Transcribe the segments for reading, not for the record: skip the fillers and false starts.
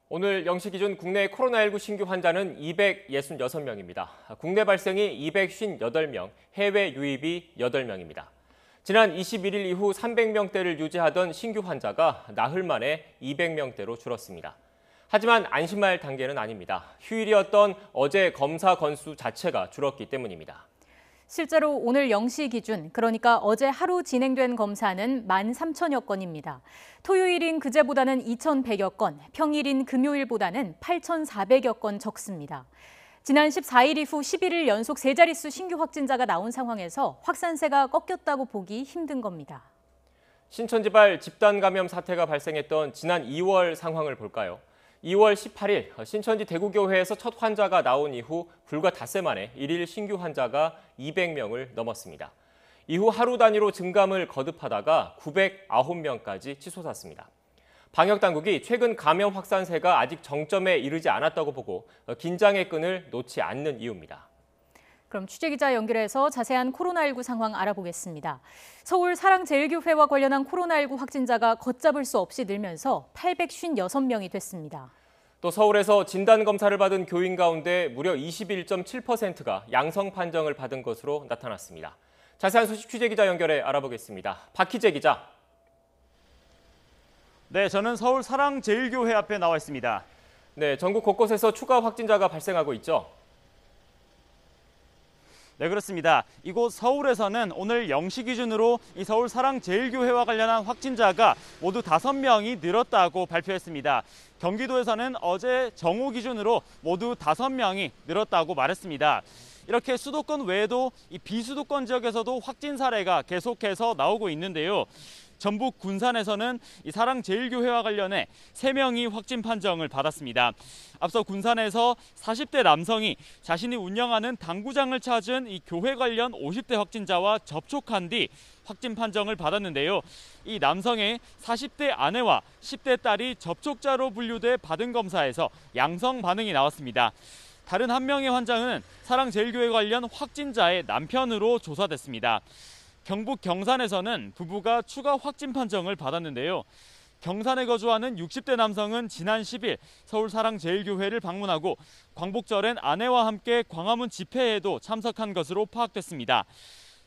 오늘 0시 기준 국내 코로나19 신규 환자는 266명입니다. 국내 발생이 258명, 해외 유입이 8명입니다. 지난 21일 이후 300명대를 유지하던 신규 환자가 나흘 만에 200명대로 줄었습니다. 하지만 안심할 단계는 아닙니다. 휴일이었던 어제 검사 건수 자체가 줄었기 때문입니다. 실제로 오늘 0시 기준, 그러니까 어제 하루 진행된 검사는 13,000여 건입니다. 토요일인 그제보다는 2,100여 건, 평일인 금요일보다는 8,400여 건 적습니다. 지난 14일 이후 11일 연속 세 자릿수 신규 확진자가 나온 상황에서 확산세가 꺾였다고 보기 힘든 겁니다. 신천지발 집단 감염 사태가 발생했던 지난 2월 상황을 볼까요? 2월 18일 신천지 대구교회에서 첫 환자가 나온 이후 불과 닷새 만에 일일 신규 환자가 200명을 넘었습니다. 이후 하루 단위로 증감을 거듭하다가 909명까지 치솟았습니다. 방역당국이 최근 감염 확산세가 아직 정점에 이르지 않았다고 보고 긴장의 끈을 놓지 않는 이유입니다. 그럼 취재기자 연결해서 자세한 코로나19 상황 알아보겠습니다. 서울 사랑제일교회와 관련한 코로나19 확진자가 걷잡을 수 없이 늘면서 856명이 됐습니다. 또 서울에서 진단검사를 받은 교인 가운데 무려 21.7%가 양성 판정을 받은 것으로 나타났습니다. 자세한 소식 취재기자 연결해 알아보겠습니다. 박희재 기자. 네, 저는 서울 사랑제일교회 앞에 나와 있습니다. 네, 전국 곳곳에서 추가 확진자가 발생하고 있죠? 네, 그렇습니다. 이곳 서울에서는 오늘 0시 기준으로 이 서울 사랑제일교회와 관련한 확진자가 모두 5명이 늘었다고 발표했습니다. 경기도에서는 어제 정오 기준으로 모두 5명이 늘었다고 말했습니다. 이렇게 수도권 외에도 이 비수도권 지역에서도 확진 사례가 계속해서 나오고 있는데요. 전북 군산에서는 이 사랑제일교회와 관련해 3명이 확진 판정을 받았습니다. 앞서 군산에서 40대 남성이 자신이 운영하는 당구장을 찾은 이 교회 관련 50대 확진자와 접촉한 뒤 확진 판정을 받았는데요. 이 남성의 40대 아내와 10대 딸이 접촉자로 분류돼 받은 검사에서 양성 반응이 나왔습니다. 다른 한 명의 환자는 사랑제일교회 관련 확진자의 남편으로 조사됐습니다. 경북 경산에서는 부부가 추가 확진 판정을 받았는데요. 경산에 거주하는 60대 남성은 지난 10일 서울 사랑제일교회를 방문하고 광복절엔 아내와 함께 광화문 집회에도 참석한 것으로 파악됐습니다.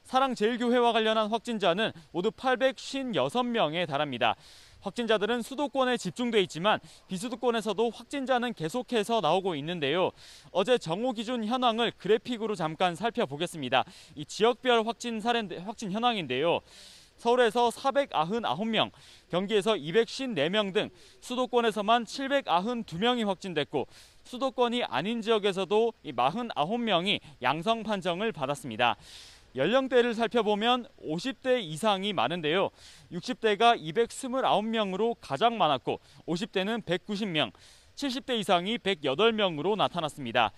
사랑제일교회와 관련한 확진자는 모두 856명에 달합니다. 확진자들은 수도권에 집중돼 있지만 비수도권에서도 확진자는 계속해서 나오고 있는데요. 어제 정오 기준 현황을 그래픽으로 잠깐 살펴보겠습니다. 이 지역별 확진 현황인데요. 서울에서 499명, 경기에서 254명 등 수도권에서만 792명이 확진됐고 수도권이 아닌 지역에서도 49명이 양성 판정을 받았습니다. 연령대를 살펴보면 50대 이상이 많은데요. 60대가 229명으로 가장 많았고 50대는 190명, 70대 이상이 108명으로 나타났습니다.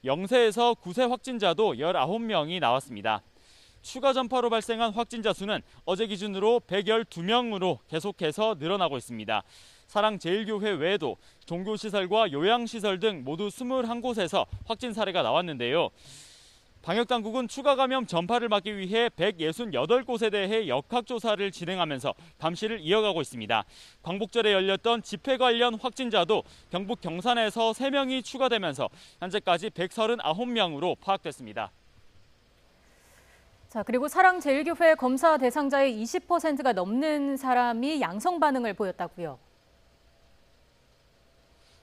0세에서 9세 확진자도 19명이 나왔습니다. 추가 전파로 발생한 확진자 수는 어제 기준으로 112명으로 계속해서 늘어나고 있습니다. 사랑제일교회 외에도 종교시설과 요양시설 등 모두 21곳에서 확진 사례가 나왔는데요. 방역당국은 추가 감염 전파를 막기 위해 168곳에 대해 역학조사를 진행하면서 감시를 이어가고 있습니다. 광복절에 열렸던 집회 관련 확진자도 경북 경산에서 3명이 추가되면서 현재까지 139명으로 파악됐습니다. 자, 그리고 사랑제일교회 검사 대상자의 20%가 넘는 사람이 양성 반응을 보였다고요.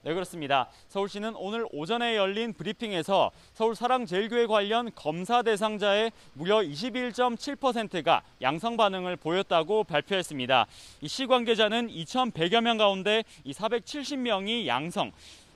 네, 그렇습니다. 서울시는 오늘 오전에 열린 브리핑에서 서울 사랑제일교회 관련 검사 대상자의 무려 21.7%가 양성 반응을 보였다고 발표했습니다. 이 시 관계자는 2,100여 명 가운데 470명이 양성,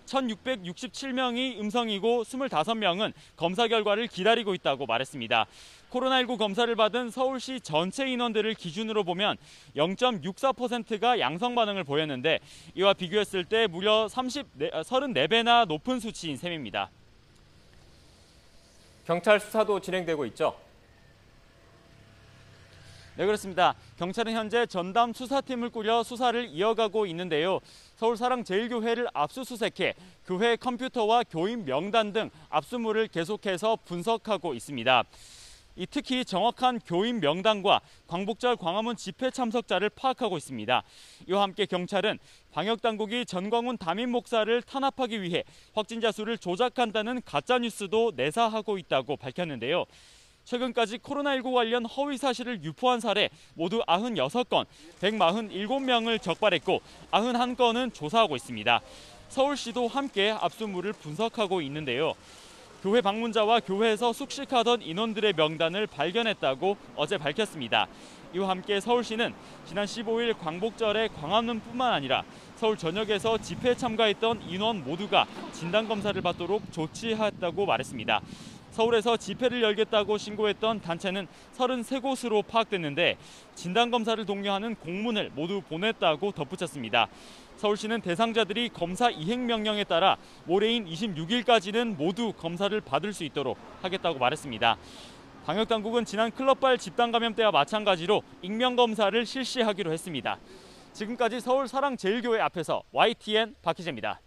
1,667명이 음성이고 25명은 검사 결과를 기다리고 있다고 말했습니다. 코로나19 검사를 받은 서울시 전체 인원들을 기준으로 보면 0.64%가 양성 반응을 보였는데 이와 비교했을 때 무려 34배나 높은 수치인 셈입니다. 경찰 수사도 진행되고 있죠? 네, 그렇습니다. 경찰은 현재 전담 수사팀을 꾸려 수사를 이어가고 있는데요. 서울사랑제일교회를 압수수색해 교회 컴퓨터와 교인 명단 등 압수물을 계속해서 분석하고 있습니다. 특히 정확한 교인 명단과 광복절 광화문 집회 참석자를 파악하고 있습니다. 이와 함께 경찰은 방역당국이 전광훈 담임 목사를 탄압하기 위해 확진자 수를 조작한다는 가짜뉴스도 내사하고 있다고 밝혔는데요. 최근까지 코로나19 관련 허위 사실을 유포한 사례 모두 96건, 147명을 적발했고 91건은 조사하고 있습니다. 서울시도 함께 압수물을 분석하고 있는데요. 교회 방문자와 교회에서 숙식하던 인원들의 명단을 발견했다고 어제 밝혔습니다. 이와 함께 서울시는 지난 15일 광복절에 광화문뿐만 아니라 서울 전역에서 집회에 참가했던 인원 모두가 진단검사를 받도록 조치했다고 말했습니다. 서울에서 집회를 열겠다고 신고했던 단체는 33곳으로 파악됐는데 진단검사를 독려하는 공문을 모두 보냈다고 덧붙였습니다. 서울시는 대상자들이 검사 이행 명령에 따라 모레인 26일까지는 모두 검사를 받을 수 있도록 하겠다고 말했습니다. 방역당국은 지난 클럽발 집단 감염 때와 마찬가지로 익명검사를 실시하기로 했습니다. 지금까지 서울 사랑제일교회 앞에서 YTN 박희재입니다.